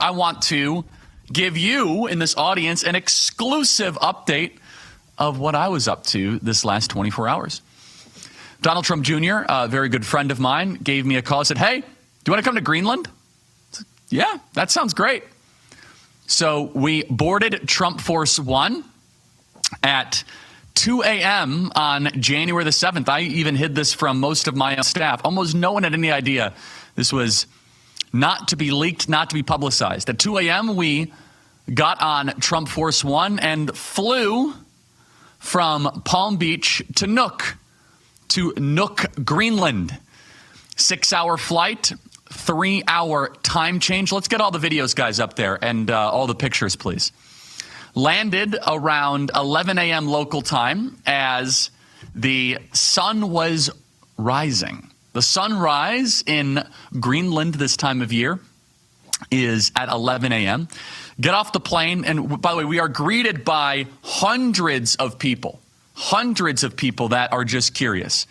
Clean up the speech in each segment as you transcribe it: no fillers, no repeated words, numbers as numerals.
I want to give you in this audience an exclusive update of what I was up to this last 24 hours. Donald Trump Jr., a very good friend of mine, gave me a call and said, hey, do you want to come to Greenland? Said, yeah, that sounds great. So we boarded Trump Force One at 2 a.m. on January the 7th. I even hid this from most of my staff. Almost no one had any idea this was not to be leaked, not to be publicized. At 2 a.m., we got on Trump Force One and flew from Palm Beach to Nuuk, Greenland. 6-hour flight, 3-hour time change. Let's get all the videos, guys, up there and all the pictures, please. Landed around 11 a.m. local time as the sun was rising. The sunrise in Greenland this time of year is at 11 a.m. Get off the plane, and by the way, we are greeted by hundreds of people that are just curious.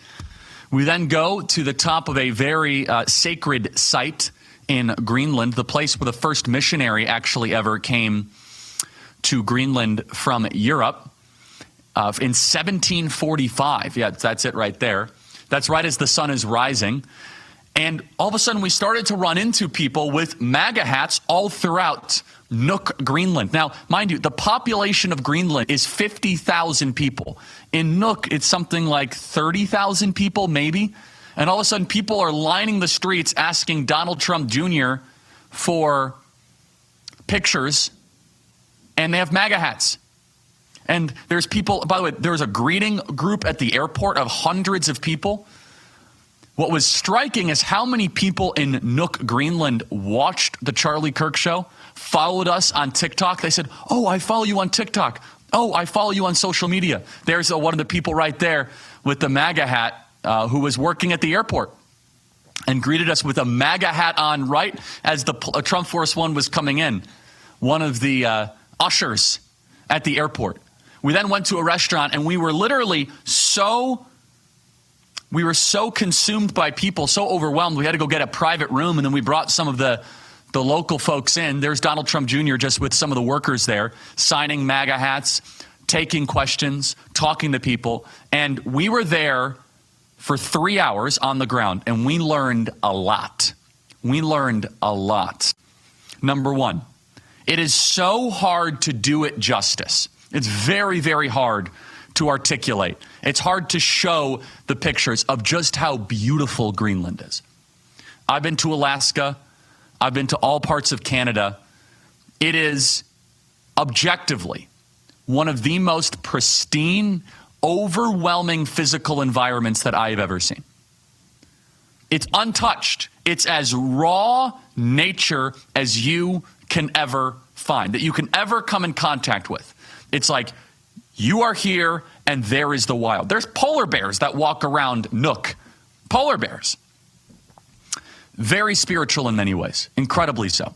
We then go to the top of a very sacred site in Greenland, the place where the first missionary actually ever came to Greenland from Europe in 1745. Yeah, that's it right there. That's right as the sun is rising. And all of a sudden, we started to run into people with MAGA hats all throughout Nuuk, Greenland. Now, mind you, the population of Greenland is 50,000 people. In Nuuk, it's something like 30,000 people, maybe. And all of a sudden, people are lining the streets asking Donald Trump Jr. for pictures, and they have MAGA hats. And there's people, by the way, there's a greeting group at the airport of hundreds of people. What was striking is how many people in Nuuk, Greenland watched the Charlie Kirk show, followed us on TikTok. They said, oh, I follow you on TikTok. Oh, I follow you on social media. There's one of the people right there with the MAGA hat who was working at the airport and greeted us with a MAGA hat on right as the Trump Force One was coming in. One of the ushers at the airport. We then went to a restaurant, and we were so consumed by people, so overwhelmed, we had to go get a private room, and then we brought some of the local folks in. There's Donald Trump Jr. just with some of the workers there, signing MAGA hats, taking questions, talking to people. And we were there for 3 hours on the ground, and we learned a lot. Number one, it is so hard to do it justice. It's very, very hard to articulate. It's hard to show the pictures of just how beautiful Greenland is. I've been to Alaska. I've been to all parts of Canada. It is objectively one of the most pristine, overwhelming physical environments that I have ever seen. It's untouched. It's as raw nature as you can ever find, that you can ever come in contact with. It's like you are here and there is the wild. There's polar bears that walk around Nuuk. Polar bears. Very spiritual in many ways. Incredibly so.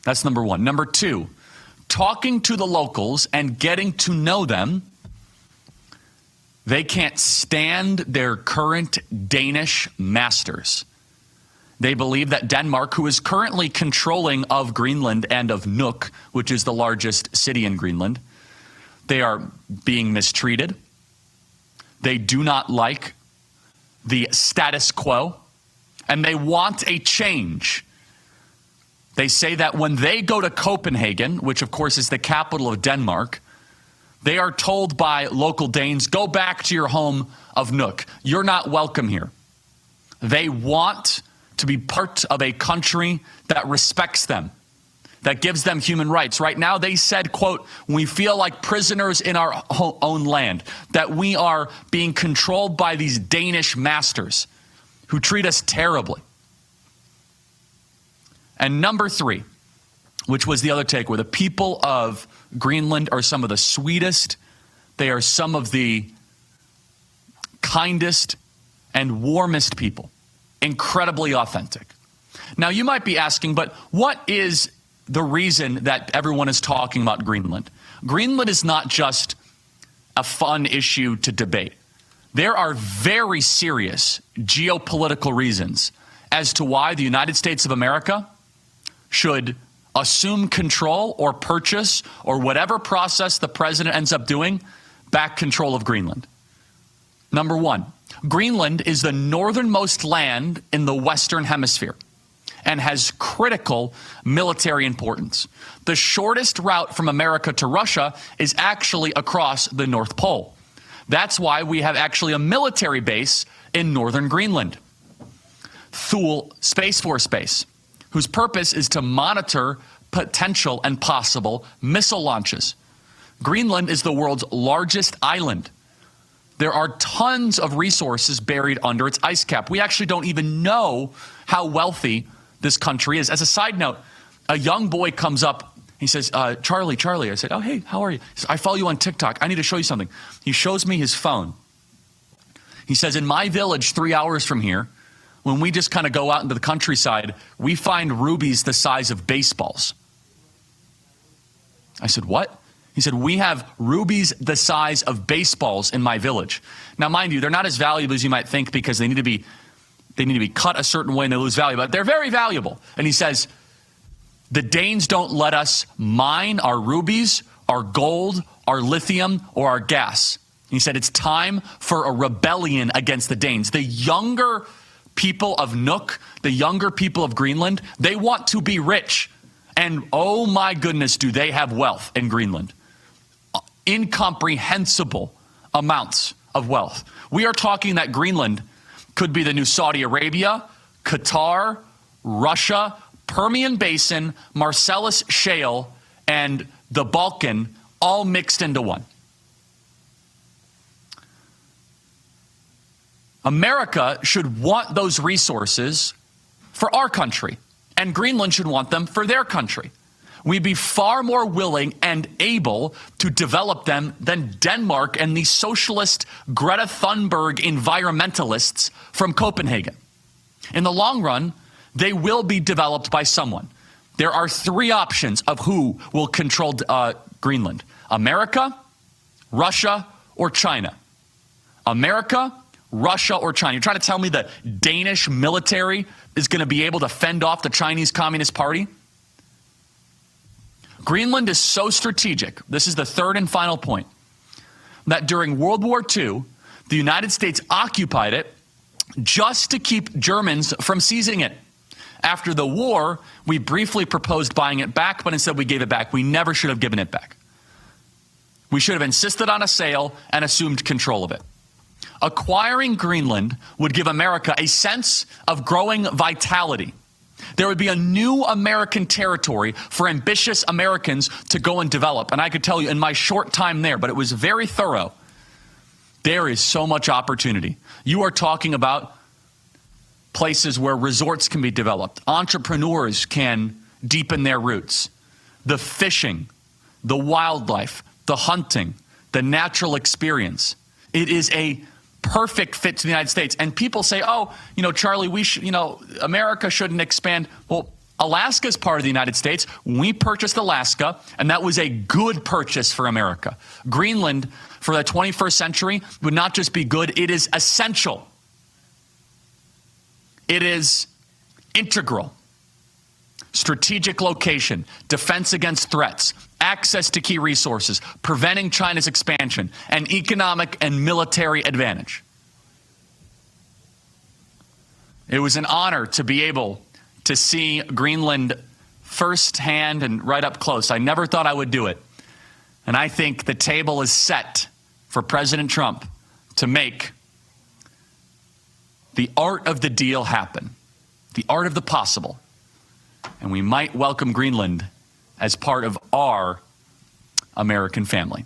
That's number one. Number two, talking to the locals and getting to know them. They can't stand their current Danish masters. They believe that Denmark, who is currently controlling of Greenland and of Nuuk, which is the largest city in Greenland, they are being mistreated. They do not like the status quo, and they want a change. They say that when they go to Copenhagen, which of course is the capital of Denmark, they are told by local Danes, go back to your home of Nuuk. You're not welcome here. They want to be part of a country that respects them, that gives them human rights. Right now, they said, quote, we feel like prisoners in our own land, that we are being controlled by these Danish masters who treat us terribly. And number three, which was the other takeaway, the people of Greenland are some of the sweetest, they are some of the kindest and warmest people. Incredibly authentic. Now, you might be asking, but what is the reason that everyone is talking about Greenland? Greenland is not just a fun issue to debate. There are very serious geopolitical reasons as to why the United States of America should assume control or purchase or whatever process the president ends up doing, back control of Greenland. Number one, Greenland is the northernmost land in the Western Hemisphere and has critical military importance. The shortest route from America to Russia is actually across the North Pole. That's why we have actually a military base in northern Greenland, Thule Space Force Base, whose purpose is to monitor potential and possible missile launches. Greenland is the world's largest island. There are tons of resources buried under its ice cap. We actually don't even know how wealthy this country is. As a side note, a young boy comes up. He says, Charlie. I said, oh, hey, how are you? He says, I follow you on TikTok. I need to show you something. He shows me his phone. He says, in my village 3 hours from here, when we just kind of go out into the countryside, we find rubies the size of baseballs. I said, what? He said, we have rubies the size of baseballs in my village. Now, mind you, they're not as valuable as you might think because they need to be cut a certain way and they lose value, but they're very valuable. And he says, the Danes don't let us mine our rubies, our gold, our lithium, or our gas. He said, it's time for a rebellion against the Danes. The younger people of Nuuk, the younger people of Greenland, they want to be rich. And oh my goodness, do they have wealth in Greenland. Incomprehensible amounts of wealth. We are talking that Greenland could be the new Saudi Arabia, Qatar, Russia, Permian Basin, Marcellus Shale, and the Balkan all mixed into one. America should want those resources for our country, and Greenland should want them for their country. We'd be far more willing and able to develop them than Denmark and the socialist Greta Thunberg environmentalists from Copenhagen. In the long run, they will be developed by someone. There are three options of who will control Greenland: America, Russia, or China. America, Russia, or China. You're trying to tell me the Danish military is going to be able to fend off the Chinese Communist Party? Greenland is so strategic, this is the third and final point, that during World War II, the United States occupied it just to keep Germans from seizing it. After the war, we briefly proposed buying it back, but instead we gave it back. We never should have given it back. We should have insisted on a sale and assumed control of it. Acquiring Greenland would give America a sense of growing vitality. There would be a new American territory for ambitious Americans to go and develop. And I could tell you in my short time there, but it was very thorough, there is so much opportunity. You are talking about places where resorts can be developed. Entrepreneurs can deepen their roots. The fishing, the wildlife, the hunting, the natural experience. It is a perfect fit to the United States. And people say, oh, Charlie, America shouldn't expand. Well, Alaska is part of the United States. We purchased Alaska, and that was a good purchase for America. Greenland, for the 21st century, would not just be good, it is essential. It is integral. Strategic location, defense against threats, access to key resources, preventing China's expansion, and economic and military advantage. It was an honor to be able to see Greenland firsthand and right up close. I never thought I would do it. And I think the table is set for President Trump to make the art of the deal happen, the art of the possible. And we might welcome Greenland as part of our American family.